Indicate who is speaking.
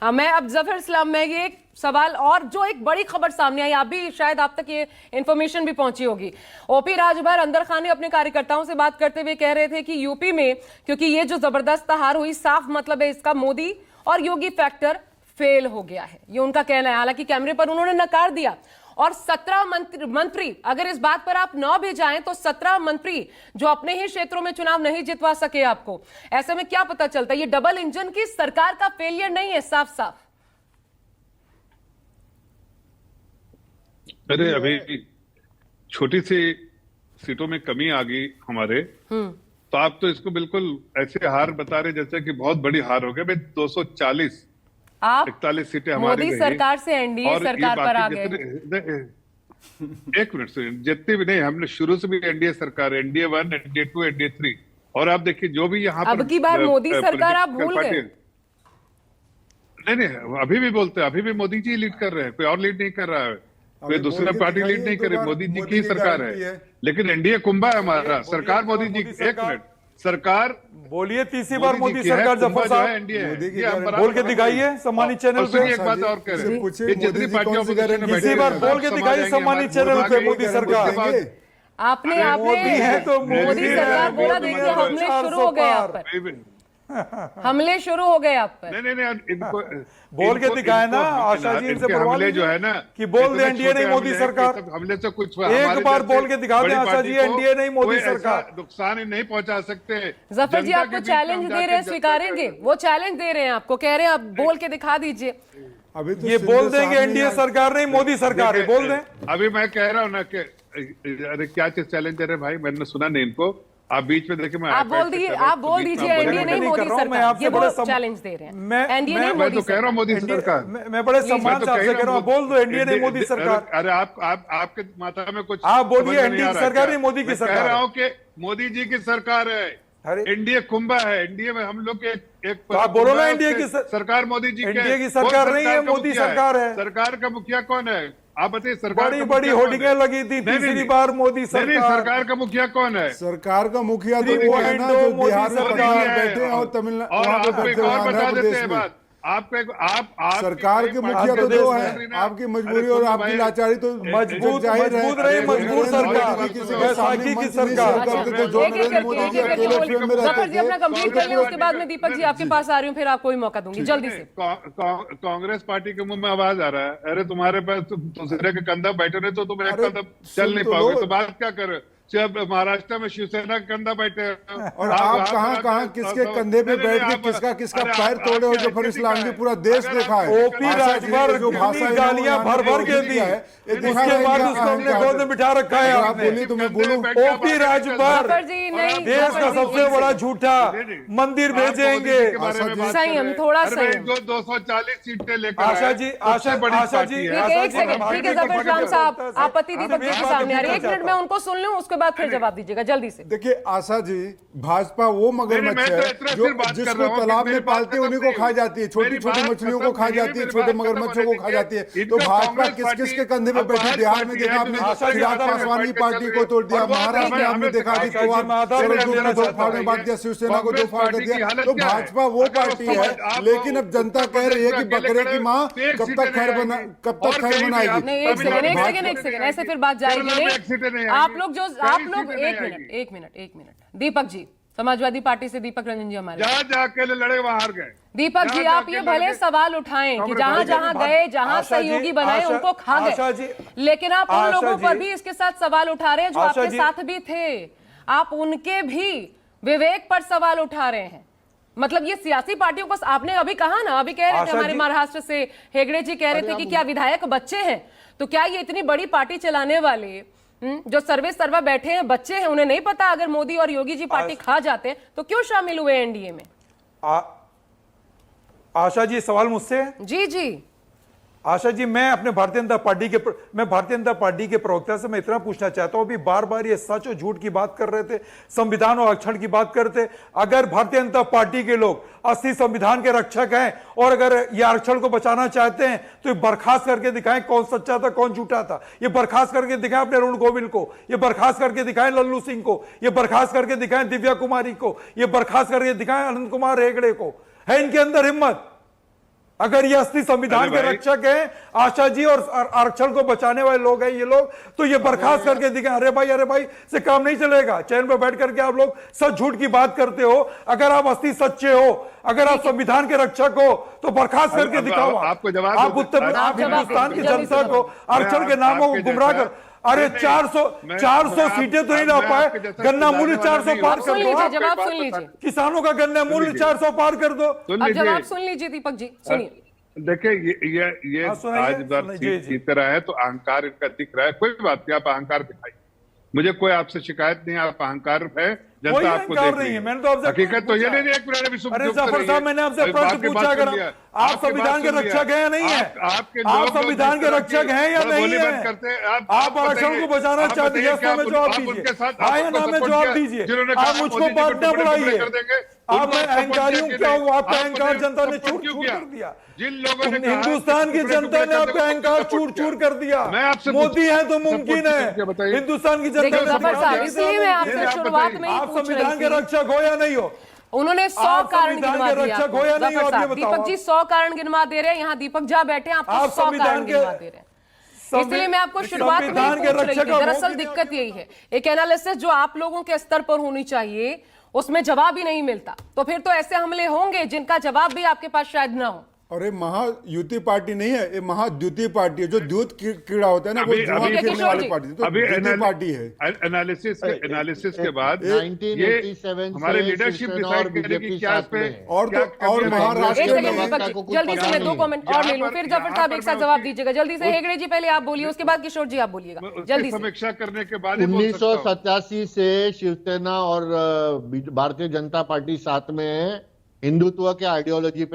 Speaker 1: मैं अब जफर इस्लाम में ये एक सवाल और जो एक बड़ी खबर सामने आई, आप भी शायद आप तक ये इंफॉर्मेशन भी पहुंची होगी। ओपी राजभर अंदर खान ने अपने कार्यकर्ताओं से बात करते हुए कह रहे थे कि यूपी में क्योंकि ये जो जबरदस्त हार हुई, साफ मतलब है इसका मोदी और योगी फैक्टर फेल हो गया है, ये उनका कहना है। हालांकि कैमरे पर उन्होंने नकार दिया और 17 मंत्री अगर इस बात पर आप न भी जाएं तो 17 मंत्री जो अपने ही क्षेत्रों में चुनाव नहीं जितवा सके आपको, ऐसे में क्या पता चलता है ये डबल इंजन की सरकार का फेलियर नहीं है, साफ साफ।
Speaker 2: अरे अभी छोटी सी सीटों में कमी आ गई हमारे, तो आप तो इसको बिल्कुल ऐसे हार बता रहे जैसे कि बहुत बड़ी हार हो गई। भाई 240
Speaker 1: आप
Speaker 2: 41 सीटें हमारी
Speaker 1: मोदी सरकार से एनडीए सरकार पर आ गए।
Speaker 2: एक मिनट से, जितनी भी नहीं, हमने शुरू से भी एनडीए सरकार, एनडीए 1, एनडीए 2, एनडीए 3, और आप देखिए जो भी यहाँ
Speaker 1: अब की बार मोदी सरकार आप भूल गए।
Speaker 2: नहीं, अभी भी बोलते हैं, अभी भी मोदी जी लीड कर रहे हैं, कोई और लीड नहीं कर रहा है, कोई दूसरा पार्टी लीड नहीं कर रही, मोदी जी की सरकार है। लेकिन एनडीए कुंभा है हमारा, सरकार मोदी जी। एक मिनट, सरकार
Speaker 3: बोलिए, तीसरी बार मोदी सरकार। जफर साहब बोल के दिखाइए सम्मानित चैनल पे।
Speaker 2: एक बात और कह रहे हैं, जितनी पार्टियों
Speaker 3: तीसरी बार बोल के दिखाइए सम्मानित चैनल पे मोदी सरकार।
Speaker 1: आपने मोदी सरकार बोला, देखिए हमले शुरू हो गए आप पर, हमले शुरू हो गए आप पर।
Speaker 2: नहीं, इनको
Speaker 3: बोल के दिखाए ना आशा जी, इनसे
Speaker 2: हमले जो है ना
Speaker 3: कि बोल दे एनडीए नहीं मोदी सरकार।
Speaker 2: हमले से कुछ
Speaker 3: एक बार बोल के दिखा दे आशा जी, एनडीए नहीं मोदी सरकार।
Speaker 2: नुकसान नहीं पहुंचा सकते।
Speaker 1: जफर जी आपको चैलेंज दे रहे हैं, स्वीकारेंगे? वो चैलेंज दे रहे हैं आपको, कह रहे हैं आप बोल के दिखा दीजिए।
Speaker 3: अभी तो ये बोल देंगे एनडीए सरकार नहीं मोदी सरकार है, बोल दें।
Speaker 2: अभी मैं कह रहा हूँ ना कि अरे क्या चीज चैलेंज दे रहे भाई, मैंने सुना नहीं इनको। आप बीच में देखिए, मैं
Speaker 1: आप बोल दीजिए एनडीए नहीं मोदी सरकार, ये वो चैलेंज दे रहे हैं। एनडीए नहीं
Speaker 2: मैं तो कह रहा हूँ मोदी सरकार।
Speaker 3: मैं बड़े सम्मान से आपसे कह रहा हूँ, बोल दो एनडीए नहीं मोदी सरकार।
Speaker 2: अरे आपके माता में कुछ,
Speaker 3: आप बोलिए एनडीए की सरकार नहीं मोदी की सरकार।
Speaker 2: कह रहा हूँ कि मोदी जी की सरकार है, एनडीए कुंभा है। एनडीए में हम लोग एक
Speaker 3: आप बोलो ना एनडीए की
Speaker 2: सरकार मोदी जी
Speaker 3: एनडीए की सरकार नहीं है, मोदी सरकार है।
Speaker 2: सरकार का मुखिया कौन है आप बताइए? सरकार
Speaker 3: बड़ी होर्डिंगें लगी थी, तीसरी बार मोदी सरकार।
Speaker 2: सरकार का मुखिया कौन है?
Speaker 4: सरकार का मुखिया तो वो है ना जो बिहार में बैठे हैं और तमिलनाडु
Speaker 2: और आपको एक और बता देते हैं बात, आप
Speaker 4: सरकार के मुखिया तो दो है। आपकी मजबूरी और आपकी लाचारी तो
Speaker 3: मजबूत रही, मजबूर सरकार की सरकार।
Speaker 1: जफर जी अपना कंप्लीट कर लें, उसके बाद में दीपक जी आपके पास आ रही हूँ, फिर आपको ही मौका दूंगी जल्दी से।
Speaker 2: कांग्रेस पार्टी के मुंह में आवाज आ रहा है, अरे तुम्हारे पास दूसरे के कंधा बैठे रहे तो तुम एक कदम चल नहीं पाओगे, तो बात क्या करे? जब महाराष्ट्र में शिवसेना के कंधा बैठे
Speaker 4: और आप कहाँ किसके कंधे पे बैठ के किसका पैर तोड़े हो? जफर इस्लाम ने पूरा देश देखा है।
Speaker 3: ओपी राजभर जो भाषा गालियां भर के दी है, उसके बाद उसको हमने गोद में बिठा रखा है।
Speaker 4: आप बोलिए तो मैं बोलूं।
Speaker 3: ओपी राजभर देश का सबसे बड़ा झूठा, मंदिर भेजेंगे।
Speaker 1: संयम, थोड़ा संयम।
Speaker 2: 240 सीटें लेकर
Speaker 3: आशा जी, आशा जी,
Speaker 1: एक सेकंड, ठीक है जफर इस्लाम साहब, आपत्ति दीपक जी के सामने आ रही है, 1 मिनट में उनको सुन लूं, उसके बाद फिर जवाब दीजिएगा जल्दी से।
Speaker 4: देखिए आशा जी, भाजपा वो मगरमच्छ है जो जिसको तालाब में पालते उन्हीं को खा जाती है, छोटी छोटी मछलियों को खा जाती है, छोटे मगरमच्छों को खा जाती है। तो भाजपा किस के कंधे पे बैठी? बिहार में देखा आपने, चिराग पासवान की पार्टी को तोड़ दिया, महाराष्ट्र में आपने देखा अजित पवार ने 2 फाड़ में बांट दिया, शिवसेना को 2 फाड़ कर दिया। तो भाजपा वो पार्टी है, लेकिन अब जनता कह रही है कि बकरे की माँ कब तक खैर बनाएगी?
Speaker 1: एक सेकंड, ऐसे फिर बात जाएगी नहीं। आप लोग एक मिनट दीपक जी, समाजवादी पार्टी से दीपक रंजन जी हमारे
Speaker 2: जाके लड़े वहां हार गए।
Speaker 1: दीपक जी आप ये भले सवाल उठाएं कि जहां जहां गए, जहां सहयोगी बनाए उनको खा गए, लेकिन आप उन लोगों पर भी इसके साथ सवाल उठा रहे हैं जो आपके साथ भी थे। आप उनके भी विवेक पर सवाल उठा रहे हैं। मतलब ये सियासी पार्टियों को, आपने अभी कहा ना, अभी कह रहे थे हमारे महाराष्ट्र से हेगड़े जी कह रहे थे कि क्या विधायक बच्चे हैं? तो क्या ये इतनी बड़ी पार्टी चलाने वाले जो सर्वा बैठे हैं बच्चे हैं? उन्हें नहीं पता अगर मोदी और योगी जी पार्टी खा जाते हैं तो क्यों शामिल हुए एनडीए में?
Speaker 3: आशा जी सवाल मुझसे?
Speaker 1: जी
Speaker 3: आशा जी, मैं भारतीय जनता पार्टी के प्रवक्ता से मैं इतना पूछना चाहता हूं, अभी बार बार ये सच और झूठ की बात कर रहे थे, संविधान और आरक्षण की बात करते। अगर भारतीय जनता पार्टी के लोग असली संविधान के रक्षक हैं और अगर ये आरक्षण को बचाना चाहते हैं तो ये बर्खास्त करके दिखाएं कौन सच्चा था कौन झूठा था। ये बर्खास्त करके दिखाएं अपने अरुण गोविल को, ये बर्खास्त करके दिखाएं लल्लू सिंह को, ये बर्खास्त करके दिखाएं दिव्या कुमारी को, ये बर्खास्त करके दिखाएं अनंत कुमार हेगड़े को। है इनके अंदर हिम्मत? अगर ये असली संविधान के रक्षक हैं आशा जी और आरक्षण को बचाने वाले लोग हैं ये लोग, तो ये बर्खास्त करके दिखाएं। अरे भाई से काम नहीं चलेगा। चैन पे बैठ करके आप लोग सच झूठ की बात करते हो। अगर आप असली सच्चे हो, अगर आप संविधान के रक्षक हो, तो बर्खास्त करके दिखाओ।
Speaker 2: आपको जवाब
Speaker 3: आप हिंदुस्तान की जनता को आरक्षण के नामों को गुमराह कर, अरे 400 सीटें तो नहीं ला पाए, गन्ना मूल्य 400 पार कर दो।
Speaker 1: जवाब सुन लीजिए,
Speaker 3: किसानों का गन्ना मूल्य 400 पार कर दो।
Speaker 1: अब जवाब सुन लीजिए दीपक जी, सुनिए।
Speaker 2: देखिए ये आज दर की तरह है, तो अहंकार इनका दिख रहा है। कोई बात नहीं, आप अहंकार दिखाइए, मुझे कोई आपसे शिकायत नहीं। आप अहंकार है, जनता आपको देख रही है।
Speaker 3: मैंने तो आपसे
Speaker 2: हकीकत तो ये नहीं, एक मिनट अभी
Speaker 3: अरे जफर साहब, मैंने आपसे प्रश्न पूछा, अगर आप संविधान के रक्षक हैं या नहीं है? आप संविधान के रक्षक हैं या नहीं है? आप आरक्षण को बचाना चाहते हैं, इसमें जवाब दीजिए। हाँ या ना में जवाब दीजिए। आप मुझको बात ना बुलाइए। आप मैं अहंकारियों क्या हूँ? आपका अहंकार जनता ने चूर चूर कर दिया।
Speaker 2: जिन लोगों ने
Speaker 3: हिंदुस्तान की जनता ने आपका अहंकार चूर चूर कर दिया। मोदी है तो मुमकिन है, हिंदुस्तान की जनता
Speaker 1: इसलिए मैं आपसे शुरुआत में
Speaker 3: आप संविधान के रक्षक हो या नहीं हो?
Speaker 1: उन्होंने 100 कारण गिनवा दिया।
Speaker 3: दीपक
Speaker 1: दीपक जी 100 कारण गिनवा दे रहे हैं, यहाँ दीपक जा बैठे हैं, आपको 100 कारण गिनवा दे रहे हैं। इसलिए मैं आपको शुरुआत में पूछ रही थी, दरअसल दिक्कत यही है, एक एनालिसिस जो आप लोगों के स्तर पर होनी चाहिए उसमें जवाब ही नहीं मिलता, तो फिर तो ऐसे हमले होंगे जिनका जवाब भी आपके पास शायद ना हो।
Speaker 4: अरे महायुति पार्टी नहीं है, ये महाद्युति पार्टी है। जो द्युत कीड़ा होता है ना, वो जुआ खेलने वाली पार्टी, तो द्युति पार्टी है।
Speaker 2: एनालिसिस के बाद ये हमारे लीडरशिप डिसाइड करेगी क्या इस पे।
Speaker 4: और महाराष्ट्र में
Speaker 1: जल्दी से मैं 2 कमेंट और ले लूं, फिर जफर साहब एक साथ जवाब दीजिएगा। जल्दी से हेगड़े जी पहले आप बोलिए, उसके बाद किशोर जी आप बोलिएगा जल्दी से।
Speaker 2: समीक्षा करने के बाद
Speaker 5: 1987 से शिवसेना और भारतीय जनता पार्टी साथ में है, हिंदुत्व के आइडियोलॉजी पे